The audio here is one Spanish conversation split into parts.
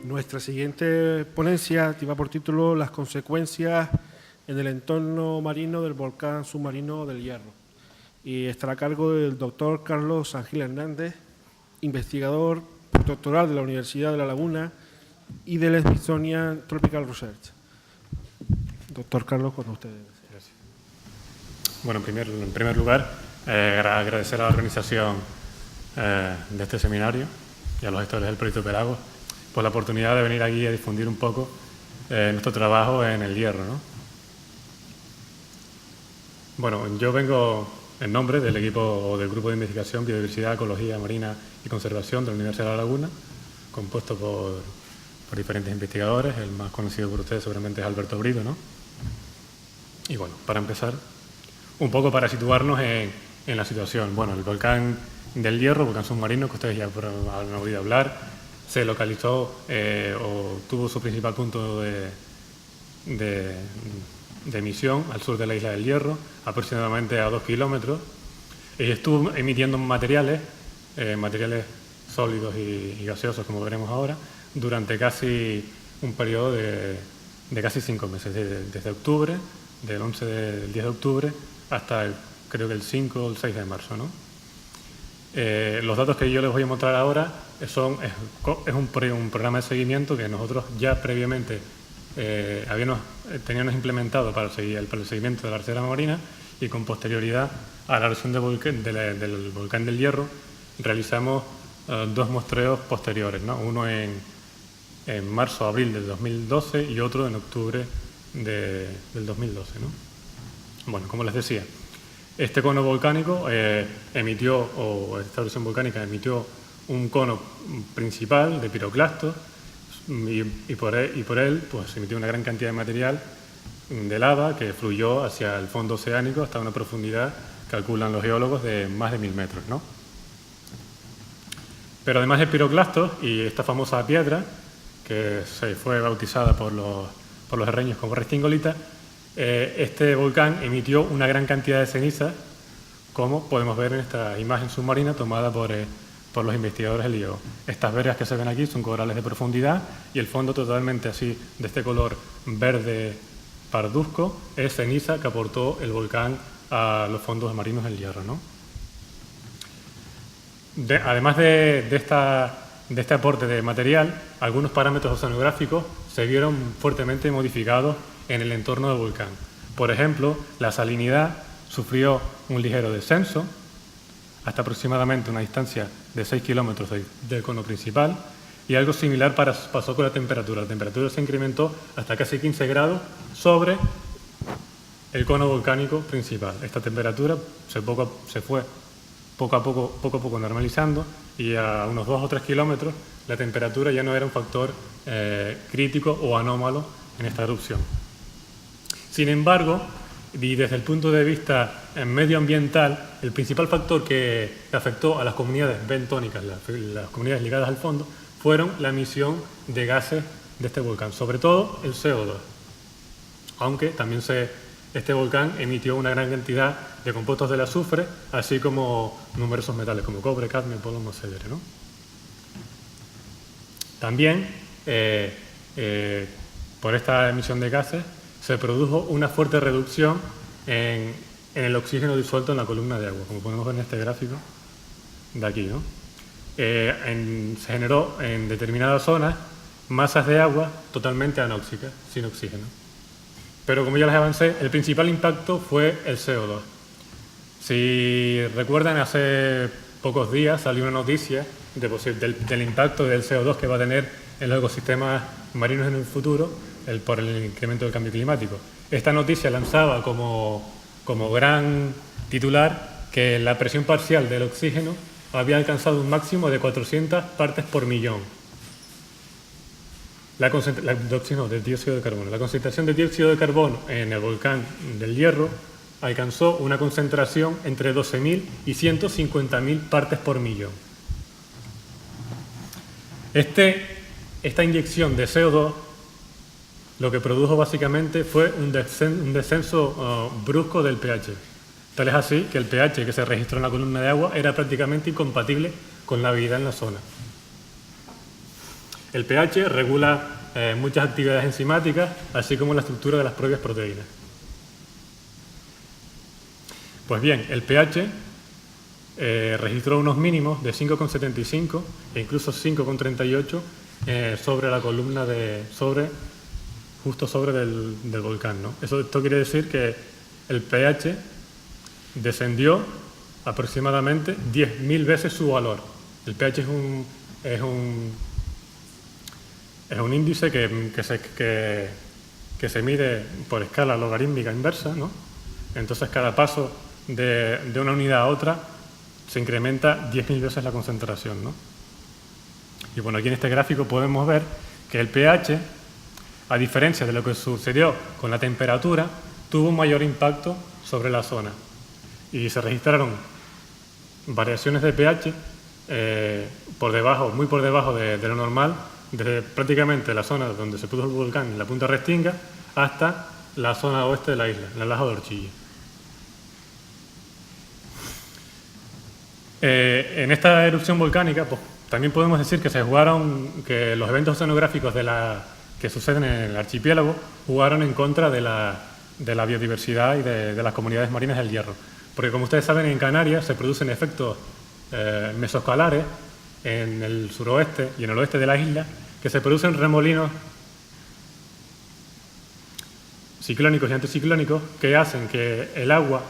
Nuestra siguiente ponencia lleva por título Las consecuencias en el entorno marino del volcán submarino del Hierro y estará a cargo del doctor Carlos Ángel Hernández, investigador doctoral de la Universidad de La Laguna y del Smithsonian Tropical Research. Doctor Carlos, cuando usted desee. Gracias. Bueno, en primer lugar, agradecer a la organización de este seminario y a los gestores del proyecto Pelagos por la oportunidad de venir aquí a difundir un poco nuestro trabajo en el Hierro, ¿no? Bueno, yo vengo en nombre del equipo o del Grupo de Investigación, Biodiversidad, Ecología Marina y Conservación de la Universidad de La Laguna, compuesto por diferentes investigadores. El más conocido por ustedes seguramente es Alberto Brido, ¿no? Y bueno, para empezar, un poco para situarnos en la situación. Bueno, el volcán del Hierro, volcán submarino, que ustedes ya han oído hablar, se localizó o tuvo su principal punto de emisión al sur de la isla del Hierro, aproximadamente a 2 kilómetros, y estuvo emitiendo materiales sólidos y gaseosos, como veremos ahora, durante casi un periodo de casi 5 meses, desde octubre, del 10 de octubre hasta creo que el 5 o el 6 de marzo, ¿no? Los datos que yo les voy a mostrar ahora es un programa de seguimiento que nosotros ya previamente teníamos implementado para el seguimiento de la reserva marina, y con posterioridad a la erupción del volcán del Hierro realizamos 2 muestreos posteriores, ¿no? Uno en marzo-abril del 2012 y otro en octubre del 2012, ¿no? Bueno, como les decía, este cono volcánico esta erupción volcánica emitió un cono principal de piroclastos y por él pues, se emitió una gran cantidad de material de lava que fluyó hacia el fondo oceánico hasta una profundidad, calculan los geólogos, de más de 1000 metros, ¿no? Pero además de piroclastos y esta famosa piedra, que se fue bautizada por los herreños como restingolita, este volcán emitió una gran cantidad de cenizas, como podemos ver en esta imagen submarina tomada por los investigadores del IEO. Estas veredas que se ven aquí son corales de profundidad y el fondo totalmente así, de este color verde parduzco, es ceniza que aportó el volcán a los fondos marinos del Hierro, ¿no? Además de este aporte de material, algunos parámetros oceanográficos se vieron fuertemente modificados en el entorno del volcán. Por ejemplo, la salinidad sufrió un ligero descenso hasta aproximadamente una distancia de 6 kilómetros del cono principal, y algo similar pasó con la temperatura. La temperatura se incrementó hasta casi 15 grados sobre el cono volcánico principal. Esta temperatura se fue poco a poco normalizando, y a unos 2 o 3 kilómetros la temperatura ya no era un factor crítico o anómalo en esta erupción. Sin embargo, y desde el punto de vista medioambiental, el principal factor que afectó a las comunidades bentónicas, las comunidades ligadas al fondo, fueron la emisión de gases de este volcán, sobre todo el CO2, aunque también este volcán emitió una gran cantidad de compuestos del azufre, así como numerosos metales como cobre, cadmio, plomo, etc., ¿no? También, por esta emisión de gases, se produjo una fuerte reducción en el oxígeno disuelto en la columna de agua, como podemos ver en este gráfico de aquí, ¿no? Se generó en determinadas zonas masas de agua totalmente anóxicas, sin oxígeno. Pero como ya les avancé, el principal impacto fue el CO2. Si recuerdan, hace pocos días salió una noticia del impacto del CO2 que va a tener en los ecosistemas marinos en el futuro por el incremento del cambio climático. Esta noticia lanzaba como gran titular que la presión parcial del oxígeno había alcanzado un máximo de 400 partes por millón. del dióxido de carbono. La concentración de dióxido de carbono en el volcán del Hierro alcanzó una concentración entre 12.000 y 150.000 partes por millón. Esta inyección de CO2 lo que produjo básicamente fue un descenso brusco del pH. Tal es así que el pH que se registró en la columna de agua era prácticamente incompatible con la vida en la zona. El pH regula muchas actividades enzimáticas, así como la estructura de las propias proteínas. Pues bien, el pH registró unos mínimos de 5,75 e incluso 5,38 sobre la columna justo sobre del volcán, ¿no? Esto quiere decir que el pH descendió aproximadamente 10.000 veces su valor. El pH es un índice que se mide por escala logarítmica inversa, ¿no? Entonces cada paso de una unidad a otra se incrementa 10.000 veces la concentración, ¿no? Y bueno, aquí en este gráfico podemos ver que el pH, a diferencia de lo que sucedió con la temperatura, tuvo un mayor impacto sobre la zona. Y se registraron variaciones de pH muy por debajo de lo normal, desde prácticamente la zona donde se produjo el volcán, en la punta Restinga, hasta la zona oeste de la isla, en el Lago de Orchilla. En esta erupción volcánica, pues, también podemos decir que los eventos oceanográficos que suceden en el archipiélago jugaron en contra de la biodiversidad y de las comunidades marinas del Hierro. Porque, como ustedes saben, en Canarias se producen efectos mesoscalares en el suroeste y en el oeste de la isla, que se producen remolinos ciclónicos y anticiclónicos que hacen que el agua,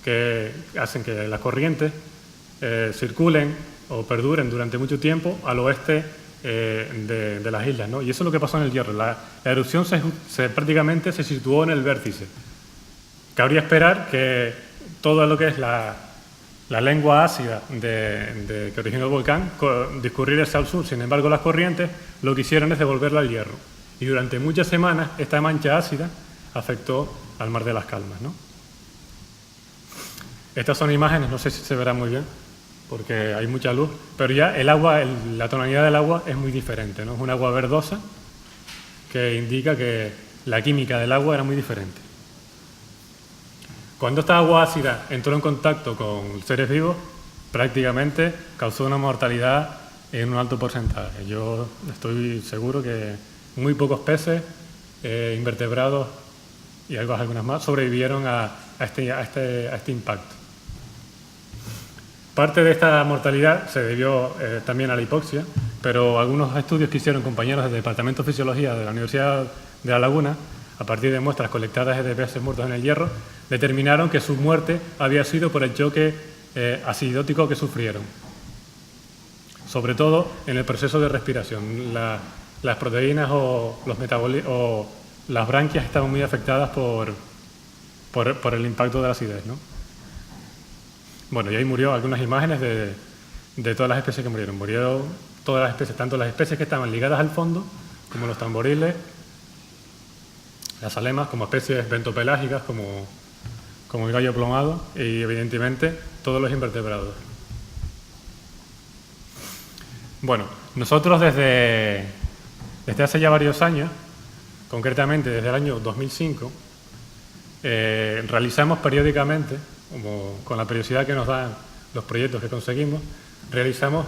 que hacen que las corrientes circulen o perduren durante mucho tiempo al oeste de las islas, ¿no? Y eso es lo que pasó en el Hierro. La erupción prácticamente se situó en el vértice. Cabría esperar que todo lo que es la lengua ácida que originó el volcán discurriera hacia el sur. Sin embargo, las corrientes lo que hicieron es devolverla al Hierro. Y durante muchas semanas esta mancha ácida afectó al Mar de las Calmas, ¿no? Estas son imágenes, no sé si se verán muy bien, porque hay mucha luz, pero ya el agua, la tonalidad del agua es muy diferente, ¿no? Es un agua verdosa que indica que la química del agua era muy diferente. Cuando esta agua ácida entró en contacto con seres vivos, prácticamente causó una mortalidad en un alto porcentaje. Yo estoy seguro que muy pocos peces, invertebrados y algunas más sobrevivieron a este impacto. Parte de esta mortalidad se debió también a la hipoxia, pero algunos estudios que hicieron compañeros del Departamento de Fisiología de la Universidad de La Laguna, a partir de muestras colectadas de peces muertos en el Hierro, determinaron que su muerte había sido por el choque acidótico que sufrieron, sobre todo en el proceso de respiración. Las proteínas o las branquias estaban muy afectadas por el impacto de la acidez, ¿no? Bueno, y ahí murió algunas imágenes de todas las especies que murieron. Murieron todas las especies, tanto las especies que estaban ligadas al fondo, como los tamboriles, las alemas, como especies bentopelágicas, como el gallo plomado, y evidentemente todos los invertebrados. Bueno, nosotros desde hace ya varios años, concretamente desde el año 2005, realizamos periódicamente, con la periodicidad que nos dan los proyectos que conseguimos, realizamos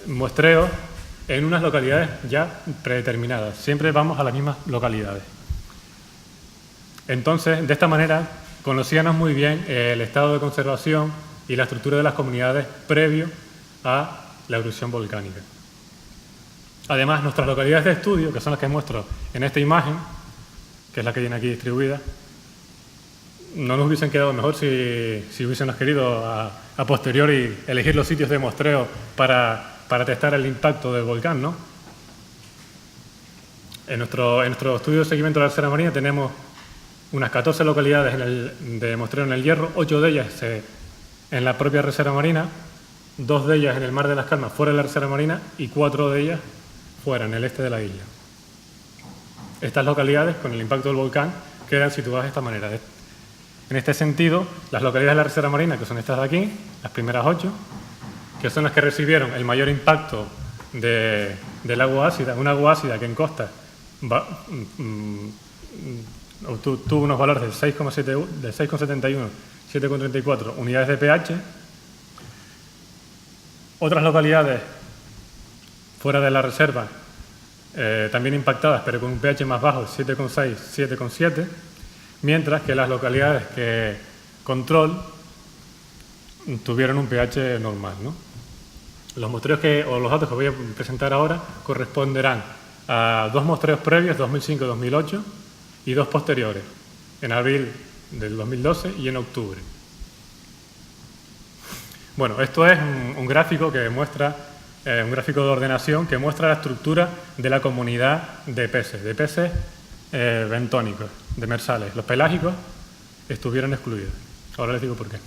muestreos en unas localidades ya predeterminadas. Siempre vamos a las mismas localidades. Entonces, de esta manera, conocíamos muy bien el estado de conservación y la estructura de las comunidades previo a la erupción volcánica. Además, nuestras localidades de estudio, que son las que muestro en esta imagen, que es la que viene aquí distribuida, no nos hubiesen quedado mejor si hubiésemos querido a posteriori elegir los sitios de muestreo para testar el impacto del volcán, ¿no? En nuestro estudio de seguimiento de la reserva marina tenemos unas 14 localidades de muestreo en el Hierro, 8 de ellas en la propia reserva marina, 2 de ellas en el Mar de las Calmas fuera de la reserva marina y 4 de ellas fuera, en el este de la isla. Estas localidades, con el impacto del volcán, quedan situadas de esta manera. En este sentido, las localidades de la reserva marina, que son estas de aquí, las primeras 8, que son las que recibieron el mayor impacto del agua ácida, una agua ácida que en costa tuvo unos valores del 6,71, 7,34 unidades de pH. Otras localidades fuera de la reserva también impactadas, pero con un pH más bajo, 7,6, 7,7, mientras que las localidades que control tuvieron un pH normal, ¿no? Los muestreos o los datos que voy a presentar ahora corresponderán a 2 muestreos previos, 2005 y 2008, y 2 posteriores, en abril del 2012 y en octubre. Bueno, esto es un gráfico que muestra, un gráfico de ordenación que muestra la estructura de la comunidad de peces bentónicos, demersales. Los pelágicos estuvieron excluidos. Ahora les digo por qué.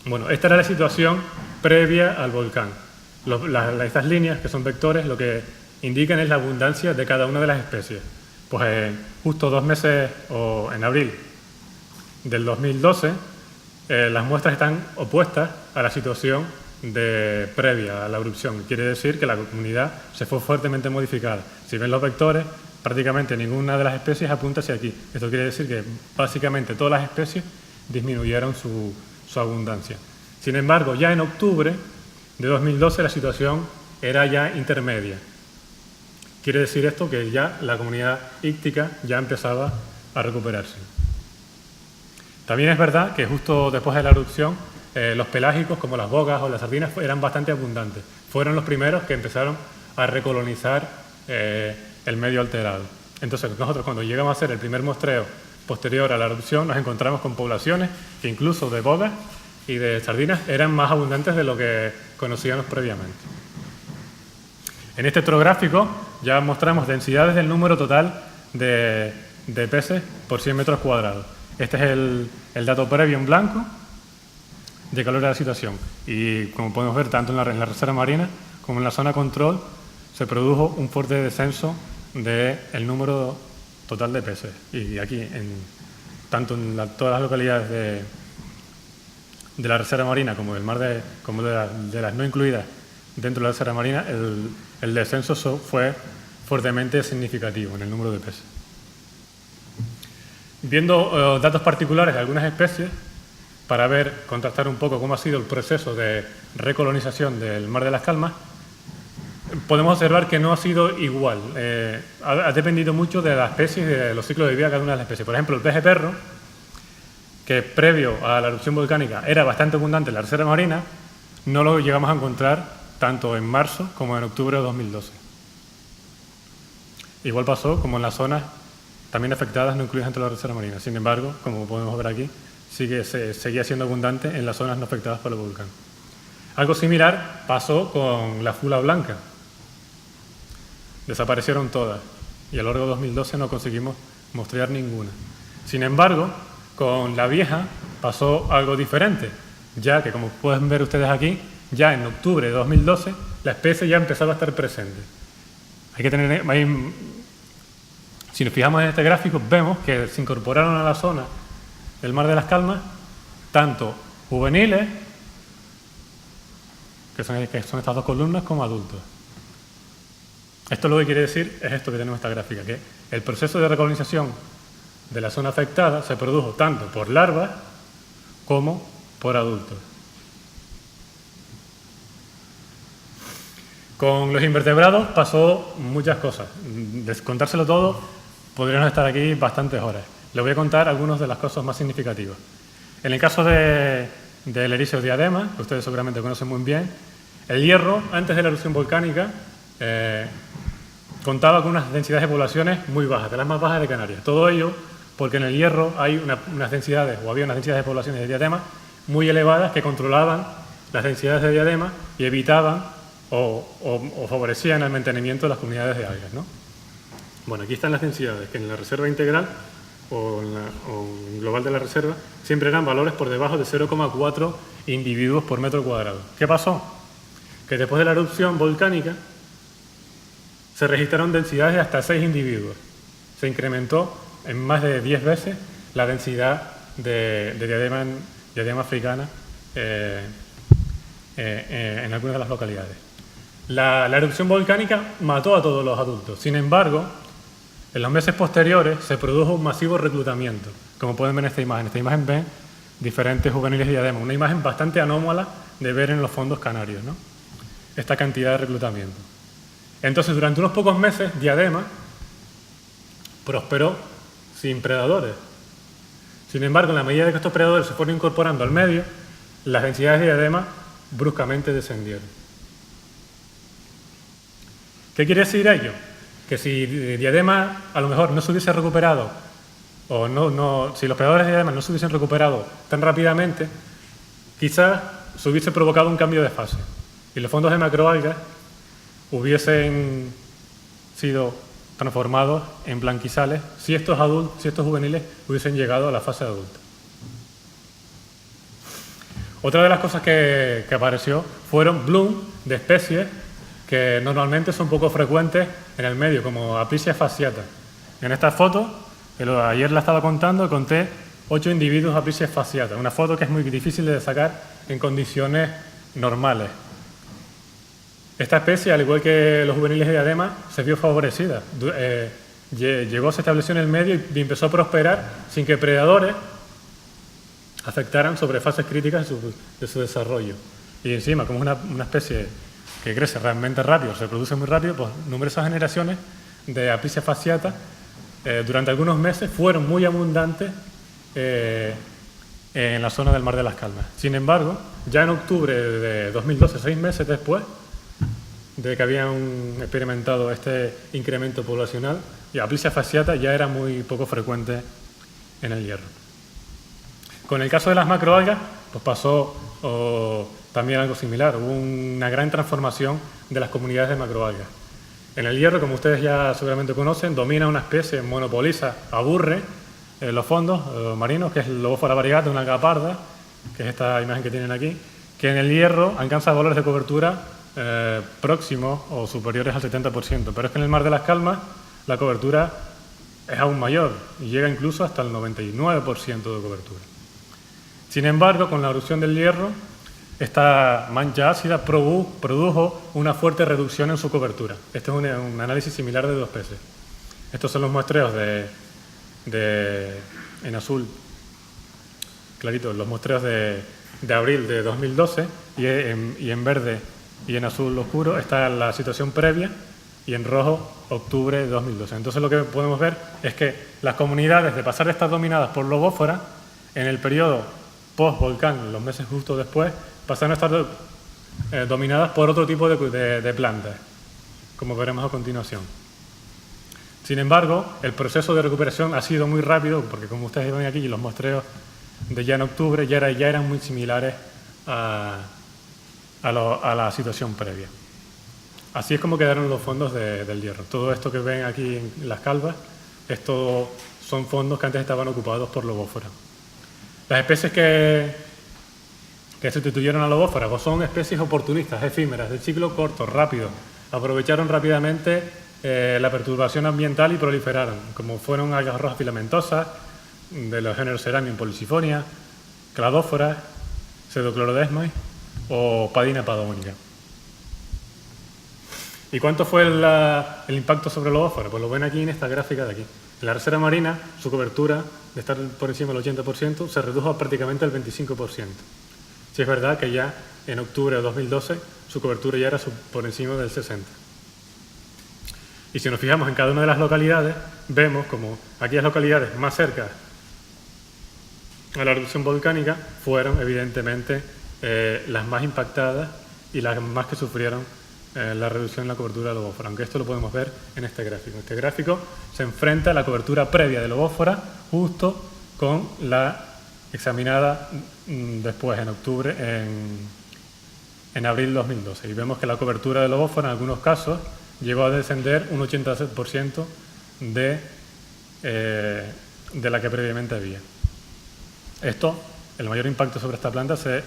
Bueno, esta era la situación previa al volcán. Estas líneas, que son vectores, lo que indican es la abundancia de cada una de las especies. Pues justo 2 meses, o en abril del 2012, las muestras están opuestas a la situación previa a la erupción. Quiere decir que la comunidad se fue fuertemente modificada. Si ven los vectores, prácticamente ninguna de las especies apunta hacia aquí. Esto quiere decir que básicamente todas las especies disminuyeron su abundancia. Sin embargo, ya en octubre de 2012 la situación era ya intermedia. Quiere decir esto que ya la comunidad íctica ya empezaba a recuperarse. También es verdad que justo después de la erupción los pelágicos, como las bogas o las sardinas, eran bastante abundantes. Fueron los primeros que empezaron a recolonizar el medio alterado. Entonces nosotros, cuando llegamos a hacer el primer muestreo posterior a la erupción, nos encontramos con poblaciones que incluso de bogas y de sardinas eran más abundantes de lo que conocíamos previamente. En este otro gráfico ya mostramos densidades del número total de peces por 100 metros cuadrados. Este es el dato previo en blanco de calor de la situación. Y como podemos ver, tanto en la reserva marina como en la zona control se produjo un fuerte descenso del número total de peces. Y aquí, tanto en todas las localidades de la reserva marina como de las no incluidas dentro de la reserva marina, el descenso fue fuertemente significativo en el número de peces. Viendo datos particulares de algunas especies, para contrastar un poco cómo ha sido el proceso de recolonización del Mar de las Calmas, podemos observar que no ha sido igual. Ha dependido mucho de las especies y de los ciclos de vida de cada una de las especies. Por ejemplo, el pez de perro, que previo a la erupción volcánica era bastante abundante en la reserva marina, no lo llegamos a encontrar tanto en marzo como en octubre de 2012. Igual pasó como en las zonas también afectadas no incluidas dentro de la reserva marina. Sin embargo, como podemos ver aquí, seguía siendo abundante en las zonas no afectadas por el volcán. Algo similar pasó con la fula blanca. Desaparecieron todas y a lo largo de 2012 no conseguimos mostrar ninguna. Sin embargo, con la vieja pasó algo diferente, ya que, como pueden ver ustedes aquí, ya en octubre de 2012 la especie ya empezaba a estar presente. Si nos fijamos en este gráfico, vemos que se incorporaron a la zona del Mar de las Calmas tanto juveniles, que son estas 2 columnas, como adultos. Esto lo que quiere decir es esto que tenemos en esta gráfica, que el proceso de recolonización de la zona afectada se produjo tanto por larvas como por adultos. Con los invertebrados pasó muchas cosas. Contárselo todo, podríamos estar aquí bastantes horas. Les voy a contar algunas de las cosas más significativas. En el caso del ericio diadema, que ustedes seguramente conocen muy bien, el hierro, antes de la erupción volcánica, contaba con unas densidades de poblaciones muy bajas, de las más bajas de Canarias. Todo ello porque en el hierro hay unas densidades, o había unas densidades de poblaciones de diadema muy elevadas que controlaban las densidades de diadema y evitaban o favorecían el mantenimiento de las comunidades de algas, ¿no? Bueno, aquí están las densidades, que en la reserva integral o en global de la reserva siempre eran valores por debajo de 0,4 individuos por metro cuadrado. ¿Qué pasó? Que después de la erupción volcánica se registraron densidades de hasta 6 individuos. Se incrementó en más de 10 veces la densidad de diadema africana en algunas de las localidades. La erupción volcánica mató a todos los adultos. Sin embargo, en los meses posteriores se produjo un masivo reclutamiento. Como pueden ver en esta imagen. Esta imagen ven diferentes juveniles diademas. Una imagen bastante anómala de ver en los fondos canarios, ¿no? Esta cantidad de reclutamiento. Entonces, durante unos pocos meses, Diadema prosperó sin predadores. Sin embargo, en la medida de que estos predadores se fueron incorporando al medio, las densidades de Diadema bruscamente descendieron. ¿Qué quiere decir ello? Que si Diadema a lo mejor no se hubiese recuperado, o si los predadores de Diadema no se hubiesen recuperado tan rápidamente, quizás se hubiese provocado un cambio de fase y los fondos de macroalgas hubiesen sido transformados en blanquizales si estos juveniles hubiesen llegado a la fase adulta. Otra de las cosas que apareció fueron bloom de especies que normalmente son poco frecuentes en el medio, como Aplysia fasciata. En esta foto, ayer la estaba contando, conté 8 individuos de Aplysia fasciata, una foto que es muy difícil de sacar en condiciones normales. Esta especie, al igual que los juveniles de Diadema, se vio favorecida. Se estableció en el medio y empezó a prosperar sin que predadores afectaran sobre fases críticas de su desarrollo. Y encima, como es una especie que crece realmente rápido, se reproduce muy rápido, pues numerosas generaciones de Aplysia fasciata durante algunos meses fueron muy abundantes en la zona del Mar de las Calmas. Sin embargo, ya en octubre de 2012, 6 meses después de que habían experimentado este incremento poblacional, y Aplysia fasciata ya era muy poco frecuente en el Hierro. Con el caso de las macroalgas, pues pasó también algo similar. Hubo una gran transformación de las comunidades de macroalgas. En el Hierro, como ustedes ya seguramente conocen, domina una especie, monopoliza, aburre los fondos marinos, que es el Lobófora variegata, una alga parda, que es esta imagen que tienen aquí, que en el Hierro alcanza valores de cobertura próximos o superiores al 70%, pero es que en el Mar de las Calmas la cobertura es aún mayor y llega incluso hasta el 99% de cobertura. Sin embargo, con la erupción del Hierro, esta mancha ácida produjo una fuerte reducción en su cobertura. Este es un análisis similar de 2 peces. Estos son los muestreos en azul clarito, los muestreos de abril de 2012 y en verde y en azul oscuro está la situación previa y en rojo octubre de 2012. Entonces lo que podemos ver es que las comunidades, de pasar de estar dominadas por lobófora, en el periodo post-volcán, los meses justo después, pasaron a estar dominadas por otro tipo de plantas, como veremos a continuación. Sin embargo, el proceso de recuperación ha sido muy rápido, porque como ustedes ven aquí, los muestreos de ya en octubre ya eran muy similares a la situación previa. Así es como quedaron los fondos del Hierro. Todo esto que ven aquí en las calvas, estos son fondos que antes estaban ocupados por lobófora. Las especies que sustituyeron a lobófora pues son especies oportunistas, efímeras, de ciclo corto, rápido. Aprovecharon rápidamente la perturbación ambiental y proliferaron, como fueron algas rojas filamentosas, de los géneros Ceramium policifonia, Cladófora, Pseudoclorodesmais o Padina padónica. ¿Y cuánto fue el impacto sobre lobófora? Pues lo ven aquí en esta gráfica de aquí. En la reserva marina, su cobertura, de estar por encima del 80%, se redujo prácticamente al 25%. Si es verdad que ya en octubre de 2012 su cobertura ya era por encima del 60%. Y si nos fijamos en cada una de las localidades, vemos como aquellas localidades más cerca a la erupción volcánica fueron evidentemente las más impactadas y las más que sufrieron la reducción en la cobertura de lobófora, aunque esto lo podemos ver en este gráfico. Este gráfico se enfrenta a la cobertura previa de lobófora justo con la examinada después, en octubre, en abril de 2012. Y vemos que la cobertura de lobófora en algunos casos llegó a descender un 80% de la que previamente había. Esto, el mayor impacto sobre esta planta se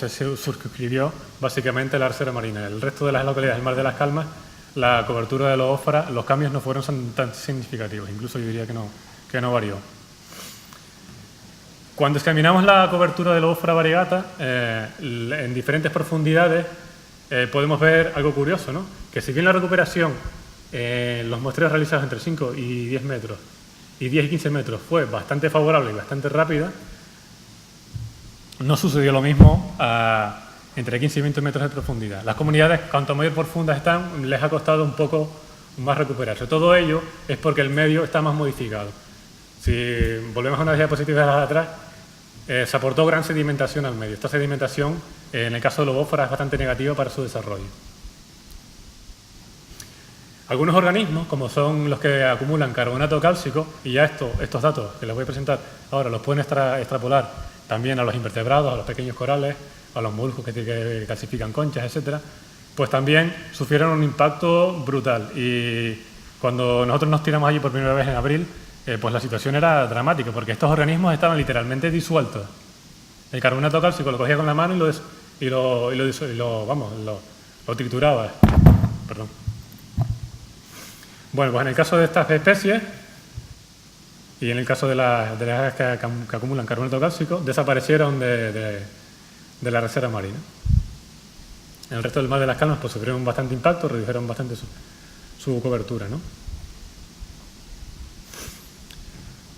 circunscribió básicamente a la reserva marina. El resto de las localidades del Mar de las Calmas la cobertura de la ósfera, los cambios no fueron tan significativos, incluso yo diría que no varió. Cuando examinamos la cobertura de la ósfera variegata, en diferentes profundidades, podemos ver algo curioso, ¿no? Que si bien la recuperación en los muestreos realizados entre 5 y 10 metros y 10 y 15 metros fue bastante favorable y bastante rápida, no sucedió lo mismo entre 15 y 20 metros de profundidad. Las comunidades, cuanto mayor profundas están, les ha costado un poco más recuperarse. Todo ello es porque el medio está más modificado. Si volvemos a una diapositiva de atrás, se aportó gran sedimentación al medio. Esta sedimentación, en el caso de los bósforas, es bastante negativa para su desarrollo. Algunos organismos, como son los que acumulan carbonato cálcico, y ya estos datos que les voy a presentar ahora los pueden extrapolar también a los invertebrados, a los pequeños corales, a los moluscos que calcifican conchas, etcétera, pues también sufrieron un impacto brutal. Y cuando nosotros nos tiramos allí por primera vez en abril, pues la situación era dramática, porque estos organismos estaban literalmente disueltos. El carbonato cálcico lo cogía con la mano y lo trituraba. Perdón. Bueno, pues en el caso de estas especies y en el caso de las que acumulan carbonato cálcico, desaparecieron de la reserva marina. En el resto del mar de las Calmas pues sufrieron bastante impacto, redujeron bastante su cobertura, ¿no?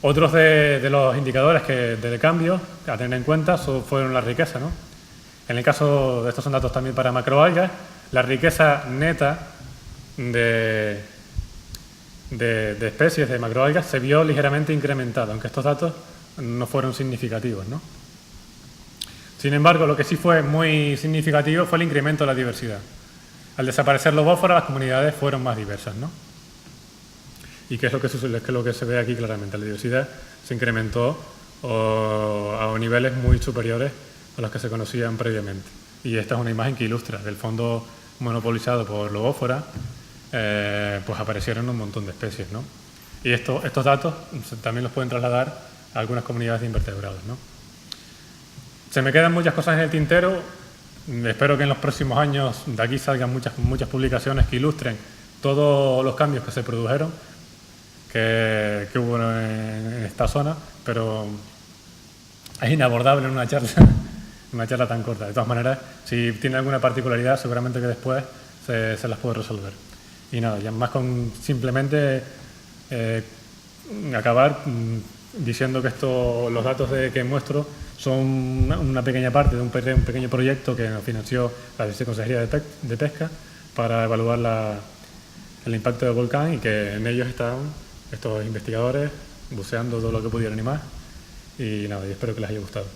Otros de los indicadores de cambio a tener en cuenta fueron la riqueza, ¿no? En el caso de estos son datos también para macroalgas, la riqueza neta de especies de macroalgas se vio ligeramente incrementada, aunque estos datos no fueron significativos, ¿no? Sin embargo, lo que sí fue muy significativo fue el incremento de la diversidad. Al desaparecer los bósforos, las comunidades fueron más diversas, ¿no? ¿Y qué es lo que sucede? Es lo que se ve aquí claramente. La diversidad se incrementó a niveles muy superiores a los que se conocían previamente. Y esta es una imagen que ilustra del fondo monopolizado por lobófora, pues aparecieron un montón de especies, ¿no? Y estos datos también los pueden trasladar a algunas comunidades de invertebrados, ¿no? Se me quedan muchas cosas en el tintero. Espero que en los próximos años de aquí salgan muchas publicaciones que ilustren todos los cambios que se produjeron, que hubo en esta zona, pero es inabordable en una charla tan corta. De todas maneras, si tiene alguna particularidad, seguramente que después se las puedo resolver. Y nada, ya más con simplemente acabar diciendo que los datos que muestro son una pequeña parte de un pequeño proyecto que nos financió la Viceconsejería de Pesca para evaluar el impacto del volcán, y que en ellos están estos investigadores buceando todo lo que pudieran y más. Y nada, y espero que les haya gustado.